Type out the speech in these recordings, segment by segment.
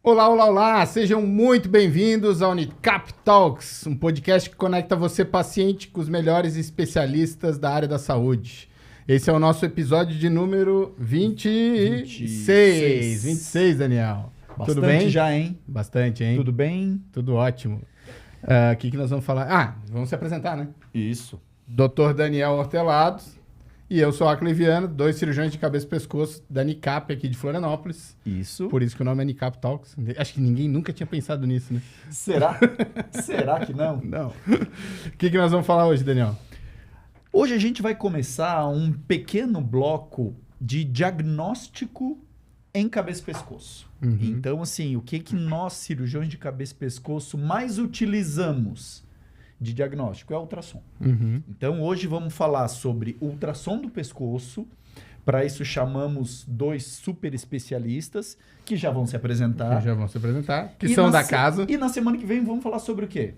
Olá, olá, olá! Sejam muito bem-vindos ao Unicap Talks, um podcast que conecta você, paciente, com os melhores especialistas da área da saúde. Esse é o nosso episódio de número 26. 26, Daniel. Bastante. Tudo bem? Já, hein? Bastante, hein? Tudo bem? Tudo ótimo. O que nós vamos falar? Vamos se apresentar, né? Isso. Dr. Daniel Hortelados. E eu sou Acley Viana, 2 cirurgiões de cabeça e pescoço da Nicap aqui de Florianópolis. Isso. Por isso que o nome é Nicap Talks. Acho que ninguém nunca tinha pensado nisso, né? Será? Será que não? Não. O que nós vamos falar hoje, Daniel? Hoje a gente vai começar um pequeno bloco de diagnóstico em cabeça e pescoço. Uhum. Então, assim, o que nós, cirurgiões de cabeça e pescoço, mais utilizamos de diagnóstico é o ultrassom. Uhum. Então, hoje vamos falar sobre ultrassom do pescoço. Para isso, chamamos 2 super especialistas que já vão se apresentar. Que são da casa. E na semana que vem vamos falar sobre o quê?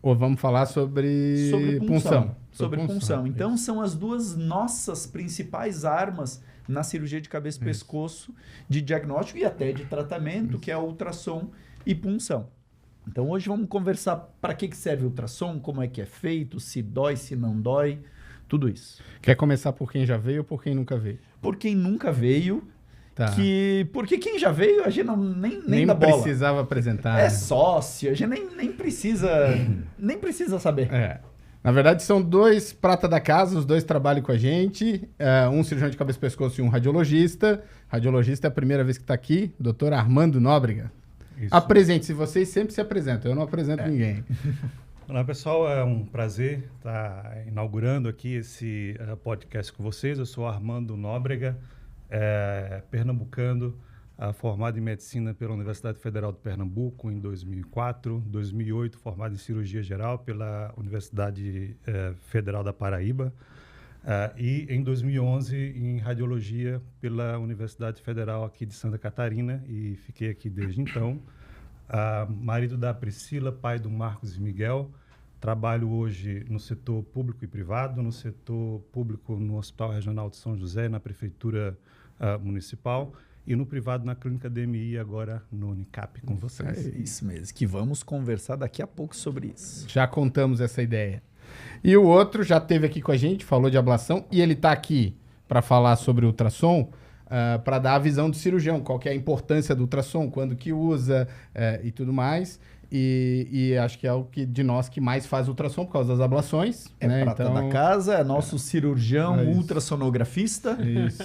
Ou vamos falar sobre punção. Sobre punção. Então, são as 2 nossas principais armas na cirurgia de cabeça e pescoço, de diagnóstico e até de tratamento, que é o ultrassom e punção. Então, hoje vamos conversar para que serve o ultrassom, como é que é feito, se dói, se não dói, tudo isso. Quer começar por quem já veio ou por quem nunca veio? Por quem nunca veio, Tá. porque quem já veio, a gente nem dá bola. Nem precisava apresentar. É sócio, a gente nem precisa saber. Na verdade, são 2 prata da casa, os 2 trabalham com a gente. Um cirurgião de cabeça e pescoço e um radiologista. Radiologista é a primeira vez que está aqui, Dr. Armando Nóbrega. Isso. Apresente-se, vocês sempre se apresentam, eu não apresento ninguém. Olá, pessoal, é um prazer estar inaugurando aqui esse podcast com vocês. Eu sou Armando Nóbrega, pernambucano, formado em medicina pela Universidade Federal de Pernambuco em 2004, 2008 formado em cirurgia geral pela Universidade Federal da Paraíba e em 2011 em radiologia pela Universidade Federal aqui de Santa Catarina e fiquei aqui desde então. Marido da Priscila, pai do Marcos e Miguel. Trabalho hoje no setor público e privado, no setor público no Hospital Regional de São José, na Prefeitura Municipal, e no privado na Clínica DMI, agora no Unicap com vocês. É isso mesmo, que vamos conversar daqui a pouco sobre isso. Já contamos essa ideia. E o outro já esteve aqui com a gente, falou de ablação, e ele está aqui para falar sobre ultrassom, para dar a visão do cirurgião, qual que é a importância do ultrassom, quando que usa e tudo mais. E acho que é o que de nós que mais faz ultrassom por causa das ablações. É né? prata da casa, é nosso cirurgião ultrassonografista. Isso.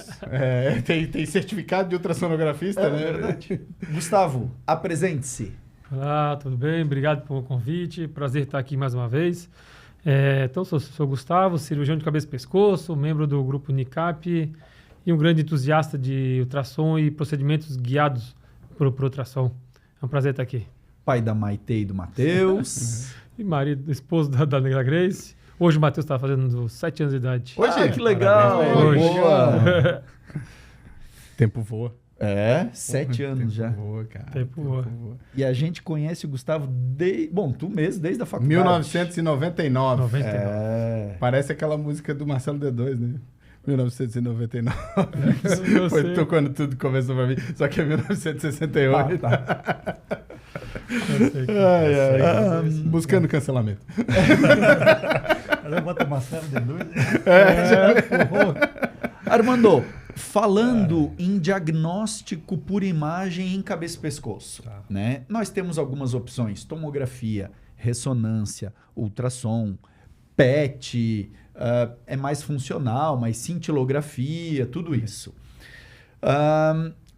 Tem certificado de ultrassonografista, né? É verdade. Gustavo, apresente-se. Olá, tudo bem? Obrigado pelo convite. Prazer estar aqui mais uma vez. Então, sou Gustavo, cirurgião de cabeça e pescoço, membro do grupo Unicap e um grande entusiasta de ultrassom e procedimentos guiados por ultrassom. É um prazer estar aqui. Pai da Maite e do Matheus. E marido, esposo da Negra Grace. Hoje o Matheus está fazendo 7 anos de idade. Hoje, que legal! Hoje. Boa. Tempo voa. 7 anos já. Voa, cara. Tempo voa. E a gente conhece o Gustavo tu mesmo, desde a faculdade. 1999. 99. Parece aquela música do Marcelo D2, né? 1999. Eu Foi sei. quando tudo começou pra mim. Só que é 1968. Tá. Eu sei que- Buscando cancelamento. Ela bota Marcelo D2. Armando, falando em diagnóstico por imagem em cabeça e pescoço, né? Nós temos algumas opções: tomografia, ressonância, ultrassom, PET, é mais funcional, mais cintilografia, tudo isso.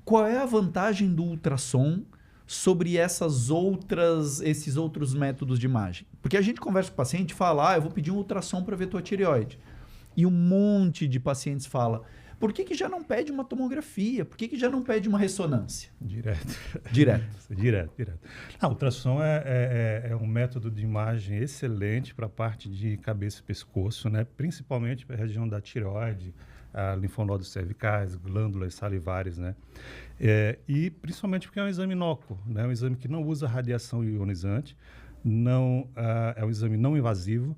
Qual é a vantagem do ultrassom sobre esses outros métodos de imagem? Porque a gente conversa com o paciente e fala, eu vou pedir um ultrassom para ver tua tireoide. E um monte de pacientes fala, por que já não pede uma tomografia? Por que já não pede uma ressonância? Direto. O ultrassom é um método de imagem excelente para a parte de cabeça e pescoço, né? Principalmente para a região da tireoide, linfonodos cervicais, glândulas salivares, né? E principalmente porque é um exame inócuo, né? Um exame que não usa radiação ionizante, é um exame não invasivo,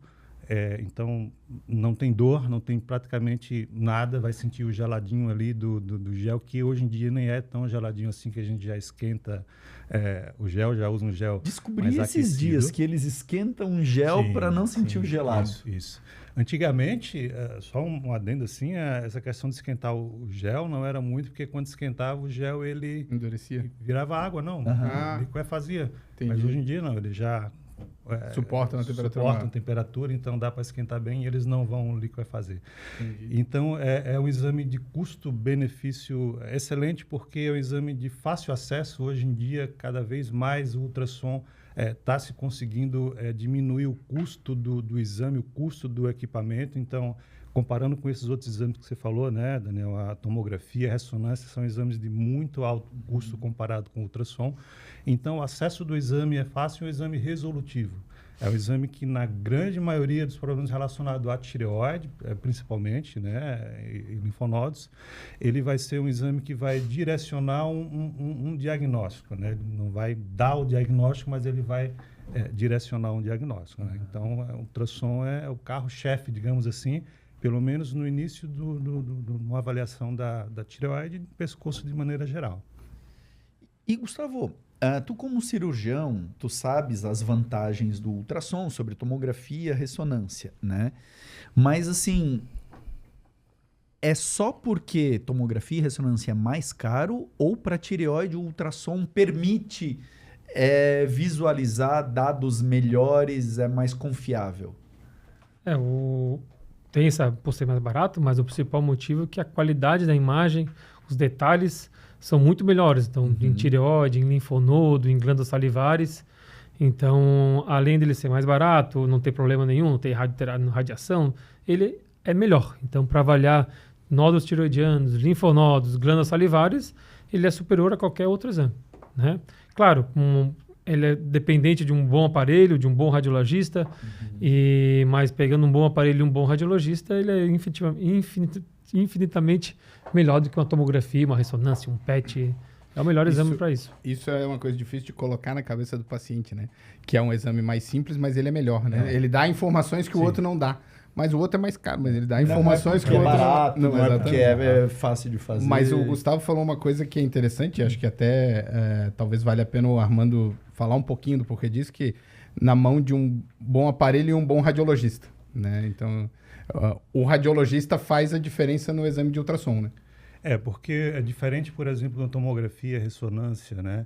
Então, não tem dor, não tem praticamente nada, vai sentir o geladinho ali do gel, que hoje em dia nem é tão geladinho assim, que a gente já esquenta o gel, já usa um gel Descobri mais esses aquecido. dias que eles esquentam um gel para não sentir o gelado. Isso. Antigamente, só um adendo assim, essa questão de esquentar o gel não era muito, porque quando esquentava o gel, ele Endurecia. virava água, não. Aham. O liquefazia. Entendi. Mas hoje em dia não, ele já Suportam a temperatura suportam maior. a temperatura, então dá para esquentar bem e eles não vão liquefazer. Entendi. Então é um exame de custo-benefício excelente, porque é um exame de fácil acesso. Hoje em dia, cada vez mais o ultrassom está se conseguindo diminuir o custo do exame, o custo do equipamento. Então, comparando com esses outros exames que você falou, né, Daniel, a tomografia, a ressonância, são exames de muito alto custo comparado com o ultrassom. Então, o acesso do exame é fácil, é um exame resolutivo. É um exame que, na grande maioria dos problemas relacionados à tireoide, principalmente, né, e linfonodos, ele vai ser um exame que vai direcionar um diagnóstico, né? Ele não vai dar o diagnóstico, mas ele vai direcionar um diagnóstico, né? Então, o ultrassom é o carro-chefe, digamos assim, pelo menos no início de uma avaliação da tireoide e do pescoço de maneira geral. E, Gustavo, tu como cirurgião, tu sabes as vantagens do ultrassom sobre tomografia, ressonância, né? Mas, assim, é só porque tomografia e ressonância é mais caro ou para tireoide o ultrassom permite visualizar dados melhores, é mais confiável? Tem por ser mais barato, mas o principal motivo é que a qualidade da imagem, os detalhes são muito melhores. Então, em tireoide, em linfonodo, em glândulas salivares. Então, além dele ser mais barato, não ter problema nenhum, não ter radiação, ele é melhor. Então, para avaliar nódulos tireoidianos, linfonodos, glândulas salivares, ele é superior a qualquer outro exame, né? Claro, ele é dependente de um bom aparelho, de um bom radiologista, mas pegando um bom aparelho e um bom radiologista, ele é infinitamente melhor do que uma tomografia, uma ressonância, um PET. É o melhor exame para isso. Isso é uma coisa difícil de colocar na cabeça do paciente, né? Que é um exame mais simples, mas ele é melhor, né? Ele dá informações que o outro não dá. Mas o outro é mais caro, mas ele dá informações que o outro barato, não é porque é fácil de fazer. Mas o Gustavo falou uma coisa que é interessante, acho que até talvez valha a pena o Armando falar um pouquinho do porquê disso, que na mão de um bom aparelho e um bom radiologista, né? Então, o radiologista faz a diferença no exame de ultrassom, né? Porque é diferente, por exemplo, da tomografia, ressonância, né?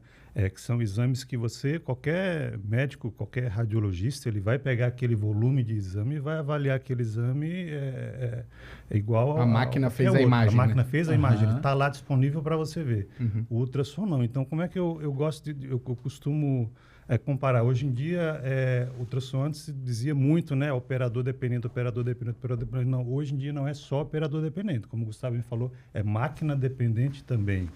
Que são exames que qualquer médico, qualquer radiologista, ele vai pegar aquele volume de exame e vai avaliar aquele exame igual a máquina fez outro. A imagem. A máquina né? fez a imagem, ele está lá disponível para você ver. O ultrassom não. Então, como é que eu costumo comparar? Hoje em dia, o ultrassom antes se dizia muito, né? Operador dependente, operador dependente, operador dependente. Não, hoje em dia não é só operador dependente. Como o Gustavo me falou, é máquina dependente também,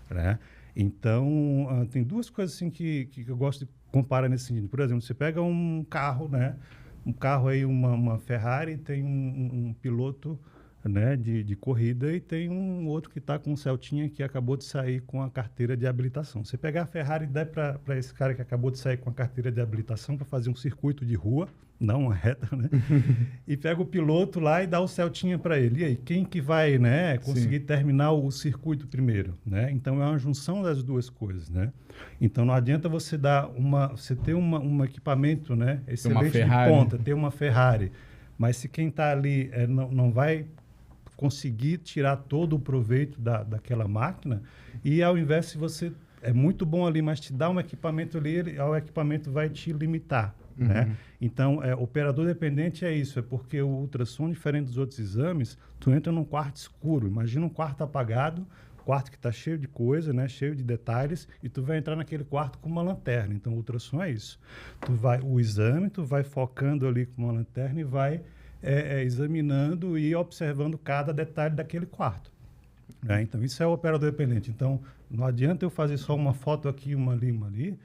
né? Então, tem duas coisas assim que eu gosto de comparar nesse sentido. Por exemplo, você pega um carro, né? Um carro aí, uma Ferrari, tem um piloto, né, de corrida, e tem um outro que está com um Celtinha que acabou de sair com a carteira de habilitação. Você pegar a Ferrari e der para esse cara que acabou de sair com a carteira de habilitação para fazer um circuito de rua, não uma reta, né? E pega o piloto lá e dá o Celtinha para ele. E aí, quem que vai, né, conseguir terminar o circuito primeiro, né? Então, é uma junção das duas coisas, né? Então, não adianta você ter um equipamento, né, excelente de ponta, ter uma Ferrari, mas se quem está ali não vai conseguir tirar todo o proveito daquela máquina, e ao invés de você é muito bom ali, mas te dá um equipamento ali, o equipamento vai te limitar, né? Então, operador dependente é isso, é porque o ultrassom, diferente dos outros exames, tu entra num quarto escuro, imagina um quarto apagado, quarto que está cheio de coisa, né, cheio de detalhes, e tu vai entrar naquele quarto com uma lanterna. Então, o ultrassom é isso. O exame, tu vai focando ali com uma lanterna e vai examinando e observando cada detalhe daquele quarto. Né? Então, isso é o operador dependente. Então, não adianta eu fazer só uma foto aqui, uma ali,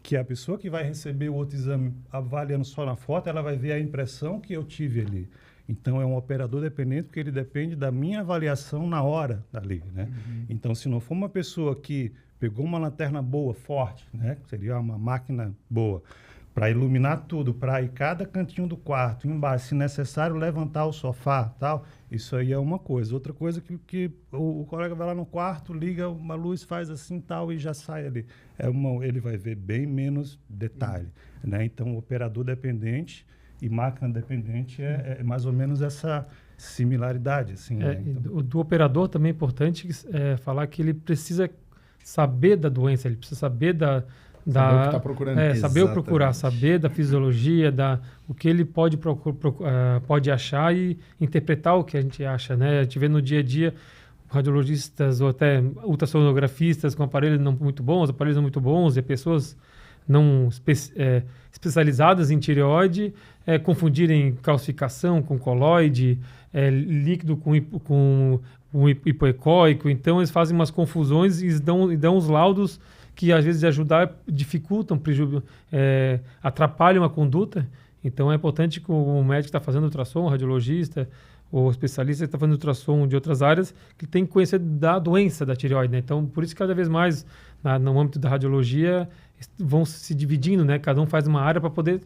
que a pessoa que vai receber o outro exame avaliando só na foto, ela vai ver a impressão que eu tive ali. Então, é um operador dependente porque ele depende da minha avaliação na hora ali, né? Então, se não for uma pessoa que pegou uma lanterna boa, forte, né? Seria uma máquina boa, para iluminar tudo, para ir cada cantinho do quarto, embaixo, se necessário, levantar o sofá, tal. Isso aí é uma coisa. Outra coisa que o colega vai lá no quarto, liga uma luz, faz assim, tal, e já sai ali. Ele vai ver bem menos detalhe, né? Então, o operador dependente e máquina dependente é mais ou menos essa similaridade, assim. Né? Então, do operador também é importante falar que ele precisa saber da doença, ele precisa saber saber o que está procurando. Saber o procurar, saber da fisiologia, o que ele pode achar e interpretar o que a gente acha, né? A gente vê no dia a dia radiologistas ou até ultrassonografistas com aparelhos não muito bons, aparelhos não muito bons, e pessoas não especializadas em tireoide confundirem calcificação com coloide, líquido com hipoecóico. Então, eles fazem umas confusões e dão os laudos que, às vezes, de ajudar, dificultam, atrapalham a conduta. Então, é importante que o médico que está fazendo ultrassom, o radiologista, o especialista que está fazendo ultrassom de outras áreas, que tem que conhecer da doença da tireoide, né? Então, por isso que cada vez mais, no âmbito da radiologia, vão se dividindo, né? Cada um faz uma área para poder...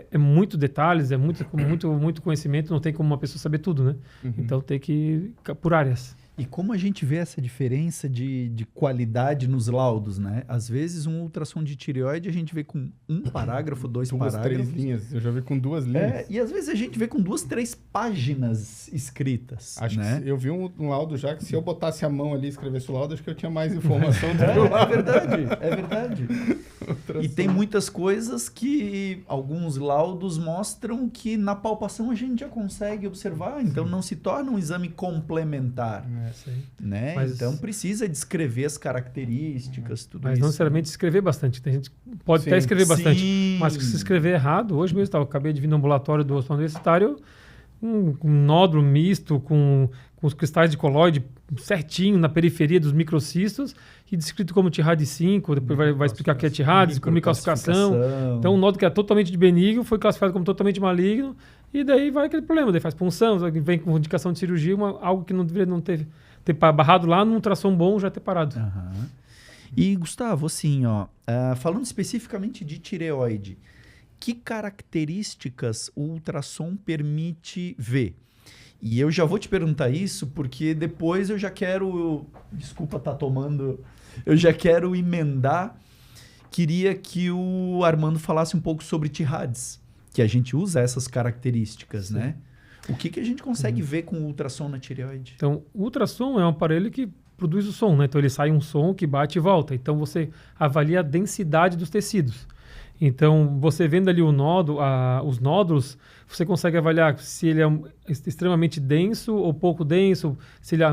É muito detalhes, é muito conhecimento, não tem como uma pessoa saber tudo, né? Uhum. Então, tem que ir por áreas. E como a gente vê essa diferença de qualidade nos laudos, né? Às vezes, um ultrassom de tireoide a gente vê com um parágrafo, dois parágrafos. 3 linhas. Eu já vi com 2 linhas. E às vezes a gente vê com 2, 3 páginas escritas. Acho né? que eu vi um laudo já que se eu botasse a mão ali e escrevesse o laudo, acho que eu tinha mais informação do que o laudo. É verdade. E tem muitas coisas que alguns laudos mostram que na palpação a gente já consegue observar, então não se torna um exame complementar. Né? Então precisa descrever as características, tudo mas isso. Não necessariamente escrever bastante. Tem gente que pode até escrever bastante, mas se escrever errado, hoje mesmo eu acabei de vir no ambulatório do hospital universitário, um nódulo misto com os cristais de coloide certinho na periferia dos microcistos e descrito como TIRAD 5, depois vai explicar que é TIRAD, com microcalcificação. Então, um nódulo que é totalmente de benigno foi classificado como totalmente maligno e daí vai aquele problema, daí faz punção, vem com indicação de cirurgia, algo que não deveria não ter barrado lá, num ultrassom bom já ter parado. Uhum. E, Gustavo, assim, falando especificamente de tireoide, que características o ultrassom permite ver? E eu já vou te perguntar isso, porque depois eu já quero... Desculpa estar tomando... Eu já quero emendar. Queria que o Armando falasse um pouco sobre TIRADs, que a gente usa essas características, né? O que a gente consegue ver com o ultrassom na tireoide? Então, o ultrassom é um aparelho que produz o som, né? Então, ele sai um som que bate e volta. Então, você avalia a densidade dos tecidos. Então, você vendo ali os nódulos, você consegue avaliar se ele é extremamente denso ou pouco denso,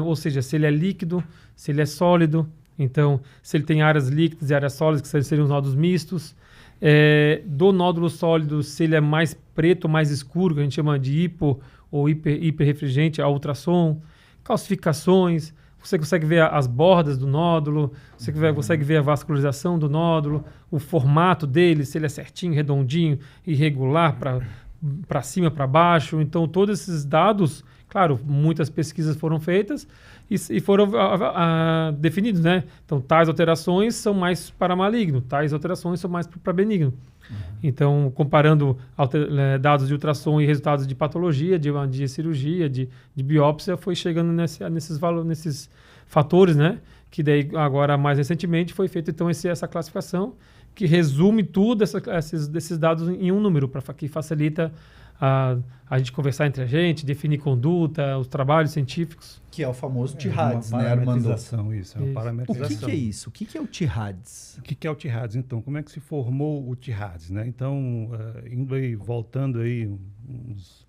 ou seja, se ele é líquido, se ele é sólido. Então, se ele tem áreas líquidas e áreas sólidas, que seriam os nódulos mistos. Do nódulo sólido, se ele é mais preto ou mais escuro, que a gente chama de hipo ou hiperrefringente a ultrassom. Calcificações. Você consegue ver as bordas do nódulo, você consegue ver a vascularização do nódulo, o formato dele, se ele é certinho, redondinho, irregular, para cima, para baixo. Então, todos esses dados, claro, muitas pesquisas foram feitas e foram definidos, né? Então, tais alterações são mais para maligno, tais alterações são mais para benigno. Então, comparando dados de ultrassom e resultados de patologia, de cirurgia, de biópsia, foi chegando nesses fatores, né? Que daí, agora, mais recentemente, foi feita então essa classificação que resume tudo desses dados em um número, que facilita a gente conversar entre a gente, definir conduta, os trabalhos científicos. Que é o famoso TIRADs, né, Armando? Isso, é uma parametrização. O que é isso? O que é o TIRADs? O que é o TIRADs? Então, como é que se formou o TIRADs, né? Então, voltando aí uns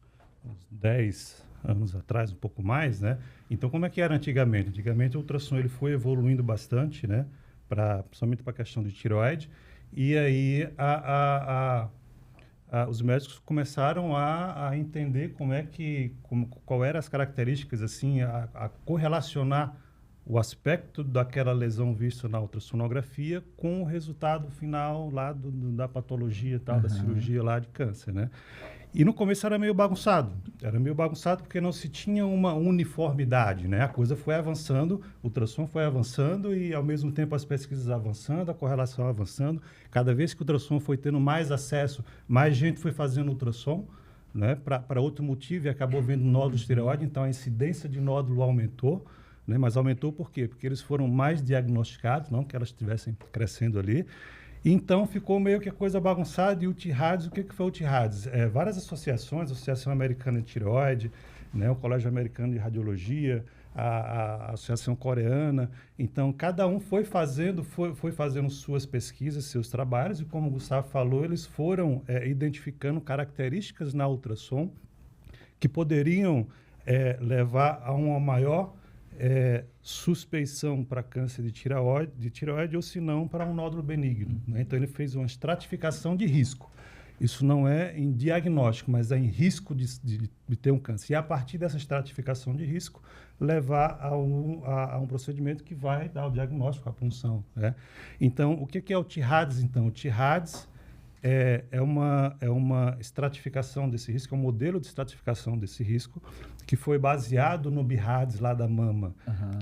10 anos atrás, um pouco mais, né? Então, como é que era antigamente? Antigamente, o ultrassom ele foi evoluindo bastante, né? Principalmente para a questão de tireoide. E aí, os médicos começaram a entender qual eram as características, assim, a correlacionar o aspecto daquela lesão vista na ultrassonografia com o resultado final lá da patologia, tal, da cirurgia lá de câncer, né? E no começo era meio bagunçado. Era meio bagunçado porque não se tinha uma uniformidade, né? A coisa foi avançando, o ultrassom foi avançando e, ao mesmo tempo, as pesquisas avançando, a correlação avançando. Cada vez que o ultrassom foi tendo mais acesso, mais gente foi fazendo ultrassom, né? Para outro motivo, e acabou vendo nódulos de tireoide, então a incidência de nódulo aumentou. Né? Mas aumentou por quê? Porque eles foram mais diagnosticados, não que elas estivessem crescendo ali. Então ficou meio que a coisa bagunçada. E o TIRADS, o que foi o TIRADS? Várias associações, a Associação Americana de Tireoide, né? O Colégio Americano de Radiologia, a Associação Coreana. Então cada um foi fazendo suas pesquisas, seus trabalhos, e como o Gustavo falou, eles foram identificando características na ultrassom que poderiam levar a uma maior suspeição para câncer de tireoide ou, se não, para um nódulo benigno. Né? Então, ele fez uma estratificação de risco. Isso não é em diagnóstico, mas é em risco de ter um câncer. E, a partir dessa estratificação de risco, levar a um procedimento que vai dar o diagnóstico, a punção. Né? Então, o que é o TIRADS, então? O TIRADS é uma estratificação desse risco, é um modelo de estratificação desse risco que foi baseado no BIRADS lá da mama,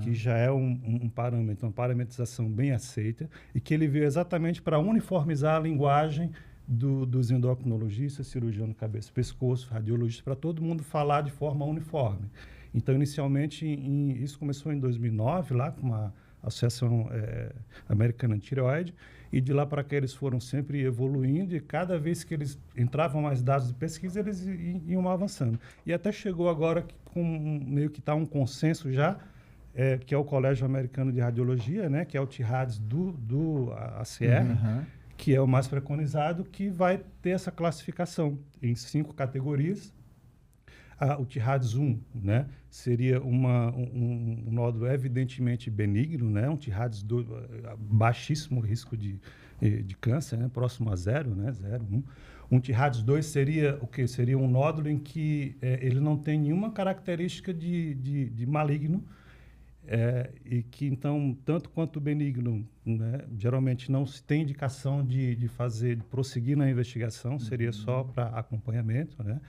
que já é um parâmetro, uma parametrização bem aceita, e que ele veio exatamente para uniformizar a linguagem dos endocrinologistas, cirurgião de cabeça e pescoço, radiologistas, para todo mundo falar de forma uniforme. Então, inicialmente, isso começou em 2009, lá com uma Associação Americana de Tireoide, e de lá para cá eles foram sempre evoluindo, e cada vez que eles entravam mais dados de pesquisa, eles iam avançando. E até chegou agora com meio que está um consenso já, que é o Colégio Americano de Radiologia, né, que é o TIRADS do ACR, que é o mais preconizado, que vai ter essa classificação em 5 categorias. O TIRADS 1, né, seria um nódulo evidentemente benigno, né, um TIRADS 2, baixíssimo risco de câncer, né, próximo a 0, né, 0, 1. Um TIRADS 2 seria o quê? Seria um nódulo em que ele não tem nenhuma característica de maligno, e que, então, tanto quanto o benigno, né, geralmente não se tem indicação de prosseguir na investigação, seria só para acompanhamento. Né?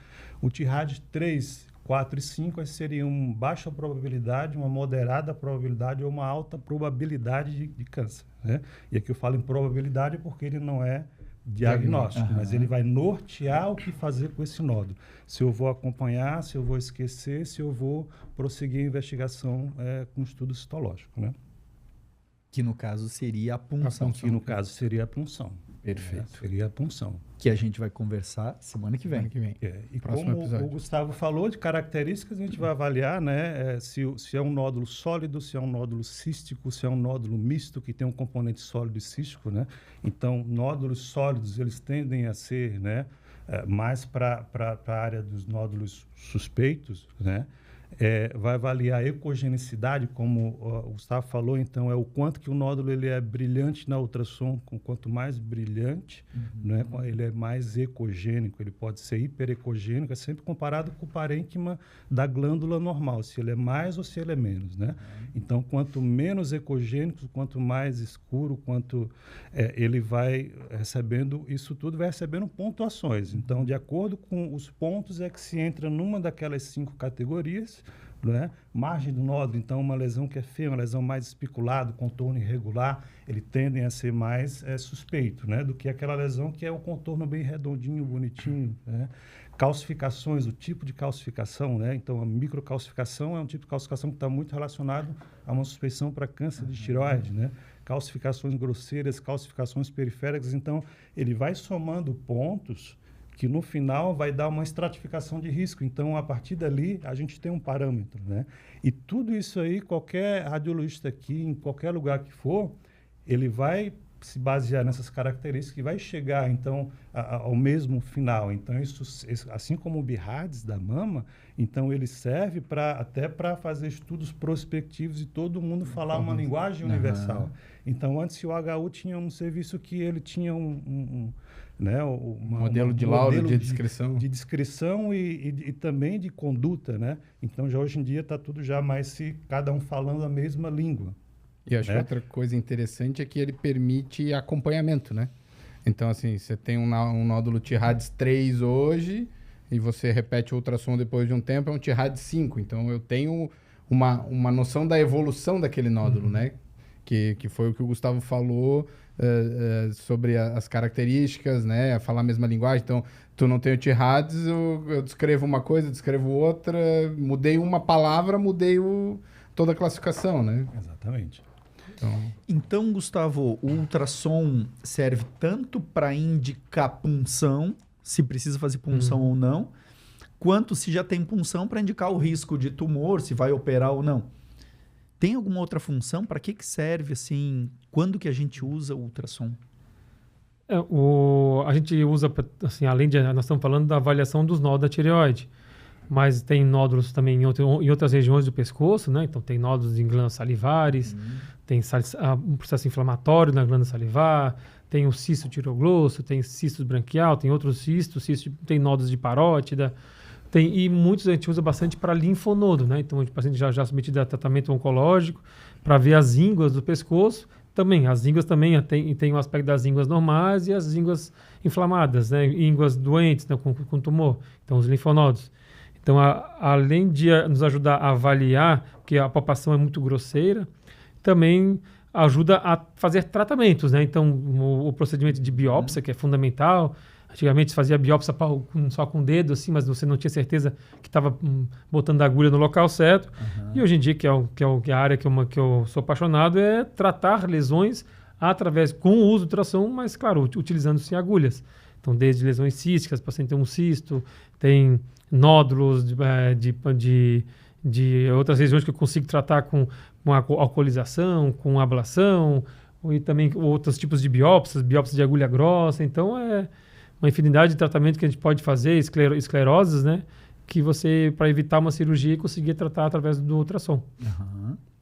O TIRADS 3, 4 e 5 seriam baixa probabilidade, uma moderada probabilidade ou uma alta probabilidade de câncer. Né? E aqui eu falo em probabilidade porque ele não é diagnóstico, mas ele vai nortear o que fazer com esse nódulo. Se eu vou acompanhar, se eu vou esquecer, se eu vou prosseguir a investigação com estudo citológico, né? Que no caso seria a punção. Que no caso seria a punção. Perfeito. Seria a punção. Que a gente vai conversar semana que vem. E como o Gustavo falou de características, a gente vai avaliar, né, se é um nódulo sólido, se é um nódulo cístico, se é um nódulo misto, que tem um componente sólido e cístico. Né? Então, nódulos sólidos, eles tendem a ser, né, mais para a área dos nódulos suspeitos, né? Vai avaliar a ecogenicidade, como o Gustavo falou, então é o quanto que o nódulo ele é brilhante na ultrassom. Quanto mais brilhante, né, ele é mais ecogênico, ele pode ser hiperecogênico, é sempre comparado com o parênquima da glândula normal, se ele é mais ou se ele é menos. Né? Então, quanto menos ecogênico, quanto mais escuro, quanto ele vai recebendo, isso tudo vai recebendo pontuações. Então, de acordo com os pontos é que se entra numa daquelas 5 categorias. Né? Margem do nódulo, então, uma lesão que é feia, uma lesão mais especulada, contorno irregular, ele tendem a ser mais suspeito, né? Do que aquela lesão que é o contorno bem redondinho, bonitinho. Né? Calcificações, o tipo de calcificação, né? Então, a microcalcificação é um tipo de calcificação que está muito relacionado a uma suspeição para câncer de tireoide, né? Calcificações grosseiras, calcificações periféricas, então, ele vai somando pontos que no final vai dar uma estratificação de risco. Então, a partir dali, a gente tem um parâmetro. Né? E tudo isso aí, qualquer radiologista aqui, em qualquer lugar que for, ele vai se basear nessas características e vai chegar, então, ao mesmo final. Então, isso, assim como o BIRADS da mama, então ele serve até para fazer estudos prospectivos e todo mundo falar uma linguagem universal. Então, antes o HU tinha um serviço que ele tinha né, modelo de laudo, de descrição. De descrição e também de conduta, né? Então, já hoje em dia está tudo já mais cada um falando a mesma língua. E acho que outra coisa interessante é que ele permite acompanhamento, né? Então, assim, você tem um nódulo TIRADS 3 hoje e você repete o ultrassom depois de um tempo, é um T-RAD 5. Então, eu tenho uma noção da evolução daquele nódulo, né? Que foi o que o Gustavo falou sobre as características, né? Falar a mesma linguagem. Então, tu não tem o T-RADs, eu descrevo uma coisa, descrevo outra, mudei uma palavra, mudei toda a classificação, né? Exatamente. Então, Gustavo, o ultrassom serve tanto para indicar punção, se precisa fazer punção ou não, quanto se já tem punção para indicar o risco de tumor, se vai operar ou não. Tem alguma outra função? Para que serve, assim? Quando que a gente usa o ultrassom? A gente usa, assim, além de... Nós estamos falando da avaliação dos nódulos da tireoide, mas tem nódulos também em outras regiões do pescoço, né? Então, tem nódulos em glândulas salivares, tem um processo inflamatório na glândula salivar, tem o cisto tiroglosso, tem cisto branquial, tem outros cistos, tem nódulos de parótida, e muitos a gente usa bastante para linfonodo, né? Então, o paciente já submetido a tratamento oncológico para ver as ínguas do pescoço. Também, as ínguas também tem o aspecto das ínguas normais e as ínguas inflamadas, né? Ínguas doentes, né? com tumor, então os linfonodos. Então, além de nos ajudar a avaliar, porque a palpação é muito grosseira, também ajuda a fazer tratamentos, né? Então, o procedimento de biópsia, que é fundamental. Antigamente se fazia biópsia só com o dedo, assim, mas você não tinha certeza que estava botando a agulha no local certo. E hoje em dia, que é a área que eu sou apaixonado, é tratar lesões com o uso do ultrassom, mas, claro, utilizando-se agulhas. Então, desde lesões císticas, o paciente tem um cisto, tem nódulos de outras regiões que eu consigo tratar com alcoolização, com ablação, e também outros tipos de biópsias de agulha grossa. Então, é uma infinidade de tratamento que a gente pode fazer, escleroses, né? Que para evitar uma cirurgia, conseguir tratar através do ultrassom.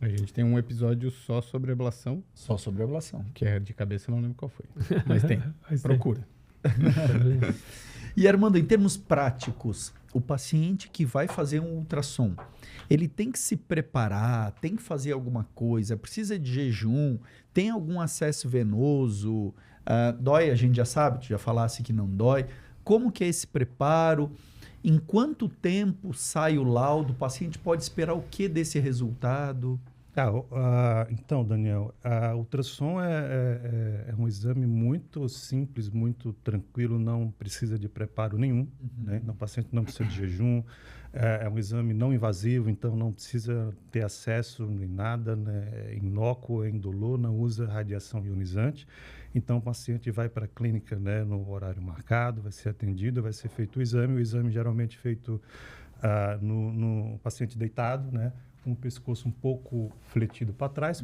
A gente tem um episódio só sobre ablação. Só sobre ablação. Que é de cabeça, eu não lembro qual foi. Mas tem. Procura. E, Armando, em termos práticos, o paciente que vai fazer um ultrassom, ele tem que se preparar, tem que fazer alguma coisa, precisa de jejum, tem algum acesso venoso, dói, a gente já sabe, tu já falasse que não dói. Como que é esse preparo? Em quanto tempo sai o laudo? O paciente pode esperar o que desse resultado? Então, Daniel, a ultrassom é um exame muito simples, muito tranquilo, não precisa de preparo nenhum, né? O paciente não precisa de jejum, é um exame não invasivo, então não precisa ter acesso nem nada, né? É inócuo, é indolor, não usa radiação ionizante. Então, o paciente vai para a clínica, né, no horário marcado, vai ser atendido, vai ser feito o exame geralmente feito no paciente deitado, né, com o pescoço um pouco fletido para trás,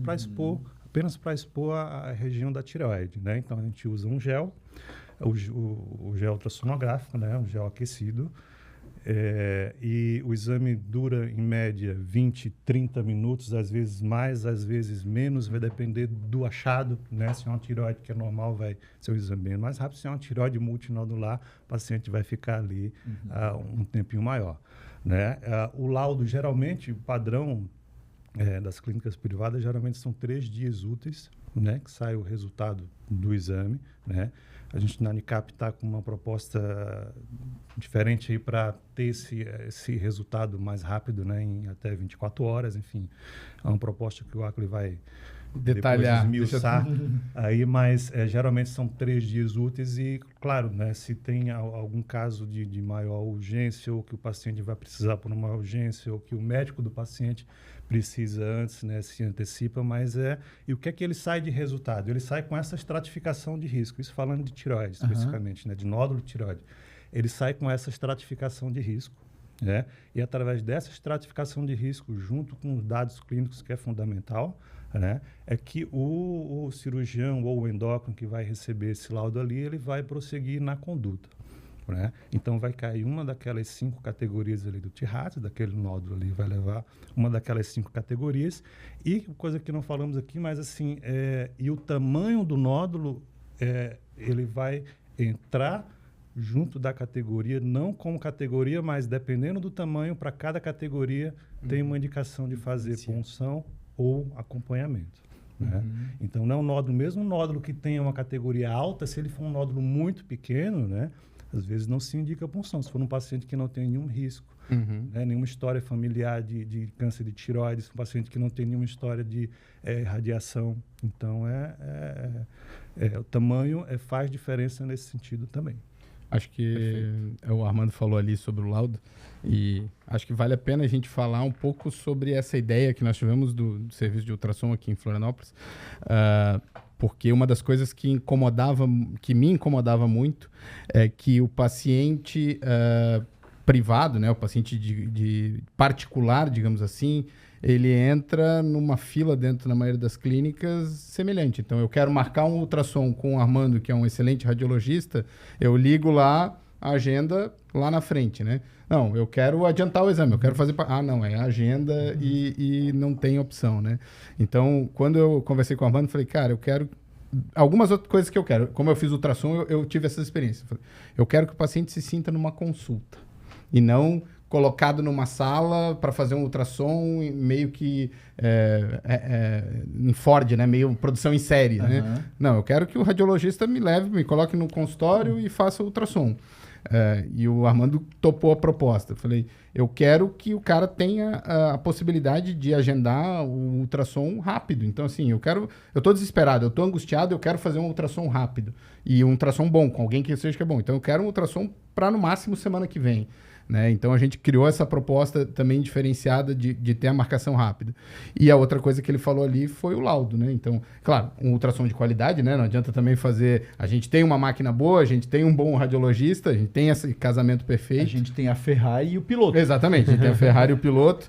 apenas para expor a região da tireoide, né? Então, a gente usa um gel, o gel ultrassonográfico, né, um gel aquecido, e o exame dura, em média, 20, 30 minutos, às vezes mais, às vezes menos, vai depender do achado, né? Se é uma tireoide que é normal, vai ser um exame bem mais rápido. Se é uma tireoide multinodular, o paciente vai ficar ali um tempinho maior, né? O laudo, geralmente, o padrão das clínicas privadas, geralmente são 3 dias úteis, né? Que sai o resultado do exame, né? A gente na Unicap está com uma proposta diferente aí para ter esse resultado mais rápido, né, em até 24 horas, enfim. É uma proposta que o Acre vai detalhar, esmiuçar aí, mas geralmente são 3 dias úteis e, claro, né, se tem algum caso de maior urgência ou que o paciente vai precisar por uma urgência ou que o médico do paciente precisa antes, né, se antecipa, mas e o que é que ele sai de resultado? Ele sai com essa estratificação de risco, isso falando de tireoide especificamente, né, de nódulo de tireoide. Ele sai com essa estratificação de risco, né, e através dessa estratificação de risco, junto com os dados clínicos, que é fundamental, né, é que o cirurgião ou o endócrino que vai receber esse laudo ali, ele vai prosseguir na conduta. Né? Então, vai cair uma daquelas 5 categorias ali do T-RADS, daquele nódulo ali, vai levar uma daquelas 5 categorias. E, coisa que não falamos aqui, mas assim, e o tamanho do nódulo, ele vai entrar junto da categoria, não como categoria, mas dependendo do tamanho, para cada categoria tem uma indicação de fazer punção ou acompanhamento. Né? Então, não é um nódulo, mesmo um nódulo que tenha uma categoria alta, se ele for um nódulo muito pequeno, né, às vezes não se indica a punção. Se for um paciente que não tem nenhum risco, né, nenhuma história familiar de câncer de tireoide, se for um paciente que não tem nenhuma história de radiação. Então, o tamanho faz diferença nesse sentido também. Acho que o Armando falou ali sobre o laudo e acho que vale a pena a gente falar um pouco sobre essa ideia que nós tivemos do serviço de ultrassom aqui em Florianópolis, porque uma das coisas que me incomodava muito é que o paciente privado, né, o paciente de particular, digamos assim, ele entra numa fila dentro, na maioria das clínicas, semelhante. Então, eu quero marcar um ultrassom com o Armando, que é um excelente radiologista, eu ligo lá a agenda lá na frente, né? Não, eu quero adiantar o exame, eu quero fazer... não, é agenda e não tem opção, né? Então, quando eu conversei com o Armando, falei, cara, eu quero... Algumas outras coisas que eu quero. Como eu fiz ultrassom, eu tive essa experiência. Eu quero que o paciente se sinta numa consulta e não colocado numa sala para fazer um ultrassom meio que em Ford, né? Meio produção em série, né? Não, eu quero que o radiologista me leve, me coloque no consultório e faça o ultrassom. E o Armando topou a proposta. Eu falei, eu quero que o cara tenha a possibilidade de agendar o ultrassom rápido. Então, assim, eu tô desesperado, eu tô angustiado, eu quero fazer um ultrassom rápido. E um ultrassom bom, com alguém que seja que é bom. Então, eu quero um ultrassom para, no máximo, semana que vem. Né? Então, a gente criou essa proposta também diferenciada de ter a marcação rápida. E a outra coisa que ele falou ali foi o laudo, né? Então, claro, um ultrassom de qualidade, né? Não adianta também fazer... A gente tem uma máquina boa, a gente tem um bom radiologista, a gente tem esse casamento perfeito. A gente tem a Ferrari e o piloto. Exatamente, a gente tem a Ferrari e o piloto.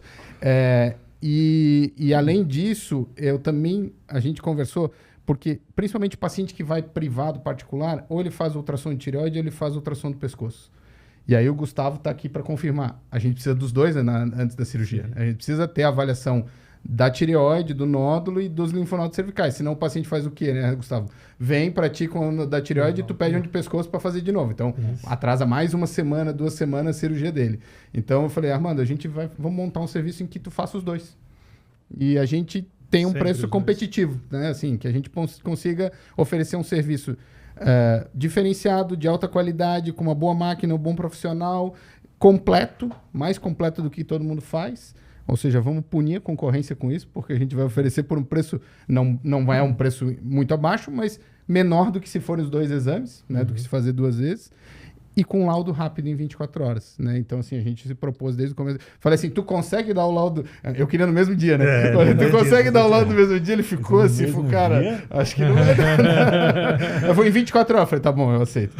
E além disso, a gente conversou, porque principalmente o paciente que vai privado, particular, ou ele faz ultrassom de tireoide ou ele faz ultrassom do pescoço. E aí o Gustavo está aqui para confirmar. A gente precisa dos dois, né, antes da cirurgia. Sim. A gente precisa ter a avaliação da tireoide, do nódulo e dos linfonodos cervicais. Senão o paciente faz o quê, né, Gustavo? Vem para ti com o da tireoide e tu pede um de pescoço para fazer de novo. Então, atrasa mais 1 semana, 2 semanas a cirurgia dele. Então, eu falei, Armando, vamos montar um serviço em que tu faça os dois. E a gente tem um preço competitivo, né? Assim, que a gente consiga oferecer um serviço diferenciado, de alta qualidade, com uma boa máquina, um bom profissional, completo, mais completo do que todo mundo faz. Ou seja, vamos punir a concorrência com isso, porque a gente vai oferecer por um preço, não vai um preço muito abaixo, mas menor do que se forem os 2 exames, né, do que se fazer 2 vezes. E com laudo rápido em 24 horas, né? Então, assim, a gente se propôs desde o começo. Falei assim, tu consegue dar o laudo... Eu queria no mesmo dia, né? Tu consegue dar o laudo no mesmo dia? Ele ficou assim, falou, cara, acho que não vai dar. Eu vou em 24 horas. Falei, tá bom, eu aceito.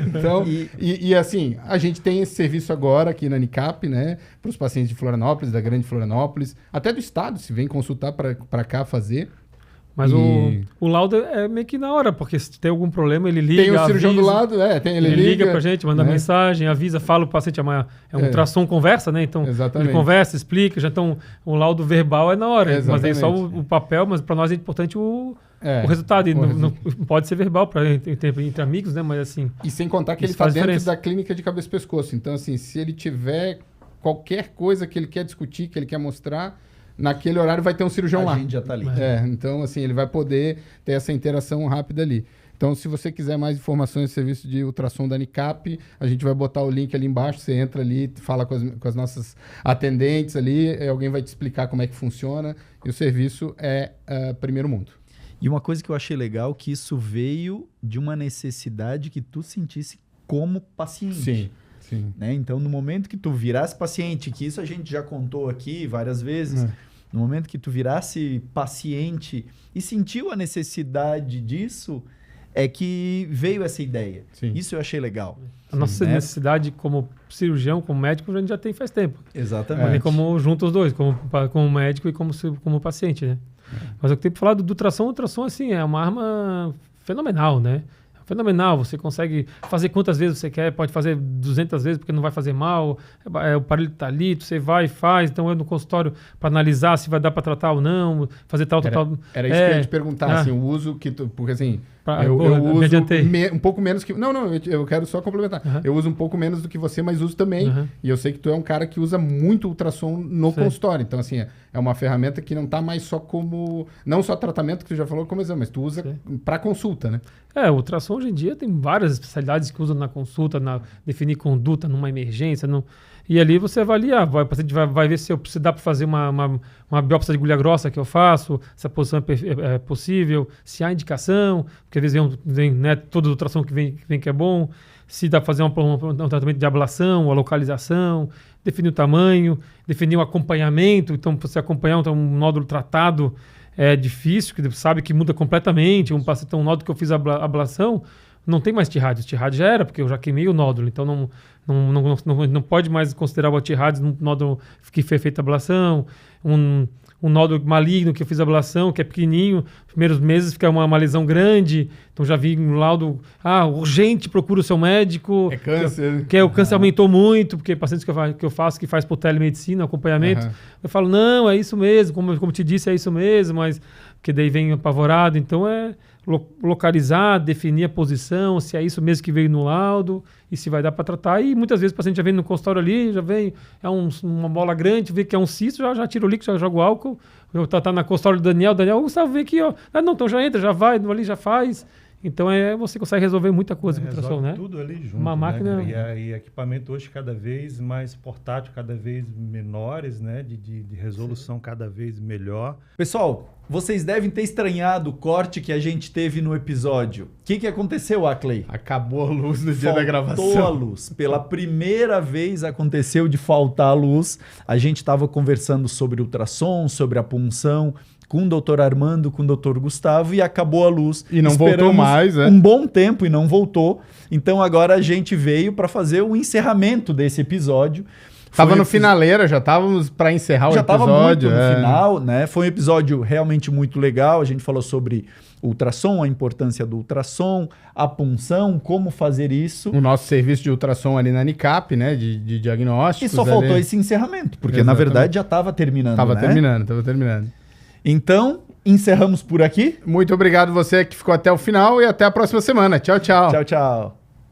Então, e assim, a gente tem esse serviço agora aqui na Unicap, né? Para os pacientes de Florianópolis, da Grande Florianópolis, até do estado, se vem consultar para cá fazer. Mas o laudo é meio que na hora, porque se tem algum problema, ele liga, tem o cirurgião do lado, ele liga pra gente, manda mensagem, avisa, fala, o paciente amanhã é um ultrassom, conversa, né? Então, ele conversa, explica, já então o laudo verbal é na hora. Exatamente. Mas aí só o papel, mas para nós é importante o resultado. E não pode ser verbal entre amigos, né? Mas assim... E sem contar que ele está dentro da clínica de cabeça e pescoço. Então, assim, se ele tiver qualquer coisa que ele quer discutir, que ele quer mostrar... Naquele horário vai ter um cirurgião lá. A gente já está ali. Então, assim, ele vai poder ter essa interação rápida ali. Então, se você quiser mais informações do serviço de ultrassom da Unicap, a gente vai botar o link ali embaixo, você entra ali, fala com as nossas atendentes ali, alguém vai te explicar como é que funciona, e o serviço é primeiro mundo. E uma coisa que eu achei legal, que isso veio de uma necessidade que tu sentisse como paciente. Sim. Né? Então, no momento que tu virasse paciente, que isso a gente já contou aqui várias vezes, no momento que tu virasse paciente e sentiu a necessidade disso, é que veio essa ideia. Sim. Isso eu achei legal. A nossa necessidade como cirurgião, como médico, a gente já tem faz tempo. Exatamente. Mas como junto os dois, como médico e como paciente, né? Mas eu tenho que falar do ultrassom. O ultrassom, assim, é uma arma fenomenal, né? Fenomenal, você consegue fazer quantas vezes você quer, pode fazer 200 vezes porque não vai fazer mal, o aparelho está ali, você vai e faz, então eu no consultório para analisar se vai dar para tratar ou não, fazer tal. Era isso que eu ia te perguntar, assim, o uso que tu, porque assim, eu uso um pouco menos que... Não, eu quero só complementar. Eu uso um pouco menos do que você, mas uso também, e eu sei que tu é um cara que usa muito ultrassom no consultório, então assim, é uma ferramenta que não está mais só como, não só tratamento que tu já falou como exame, mas tu usa para consulta, né? O ultrassom hoje em dia tem várias especialidades que usam na consulta, definir conduta numa emergência. E ali você avalia, o paciente vai ver se dá para fazer uma biópsia de agulha grossa que eu faço, se a posição é possível, se há indicação, porque às vezes vem né, toda a ultrassom que vem que é bom, se dá para fazer um tratamento de ablação, a localização, definir o tamanho, definir o acompanhamento. Então, para você acompanhar um nódulo tratado é difícil, porque sabe que muda completamente. Um paciente, um nódulo que eu fiz a ablação, não tem mais TIRAD. O TIRAD já era, porque eu já queimei o nódulo. Então, não pode mais considerar o TIRAD um nódulo que foi feita a ablação. Um nódulo maligno que eu fiz a ablação, que é pequenininho, nos primeiros meses fica uma lesão grande. Então, já vi um laudo, urgente, procura o seu médico. É câncer. Que o câncer aumentou muito, porque pacientes que eu faço, que faz por telemedicina, acompanhamento, eu falo, não, é isso mesmo, como te disse, é isso mesmo, mas que daí vem apavorado. Então, é localizar, definir a posição, se é isso mesmo que veio no laudo e se vai dar para tratar. E muitas vezes o paciente já vem no consultório ali, já vem, uma bola grande, vê que é um cisto, já tira o líquido, já joga o álcool. Eu tá na consultório do Daniel, Gustavo, vem aqui, ó. Não, então já entra, já vai, ali já faz. Então você consegue resolver muita coisa com o ultrassom, né? Tudo ali junto, uma máquina... Né? E equipamento hoje cada vez mais portátil, cada vez menores, né? De resolução cada vez melhor. Pessoal, vocês devem ter estranhado o corte que a gente teve no episódio. O que aconteceu, Ackley? Acabou a luz no dia da gravação. Faltou a luz. Pela primeira vez aconteceu de faltar a luz. A gente estava conversando sobre ultrassom, sobre a punção, com o Dr. Armando, com o Dr. Gustavo, e acabou a luz. E não voltou mais, né? Um bom tempo e não voltou. Então agora a gente veio para fazer o encerramento desse episódio. Tava no finaleira, já estávamos para encerrar o episódio. Já estava muito no final, né? Foi um episódio realmente muito legal. A gente falou sobre ultrassom, a importância do ultrassom, a punção, como fazer isso. O nosso serviço de ultrassom ali na Unicap, né? De diagnósticos. E só faltou esse encerramento, porque na verdade já estava terminando, Tava terminando. Então, encerramos por aqui. Muito obrigado você que ficou até o final e até a próxima semana. Tchau, tchau. Tchau, tchau.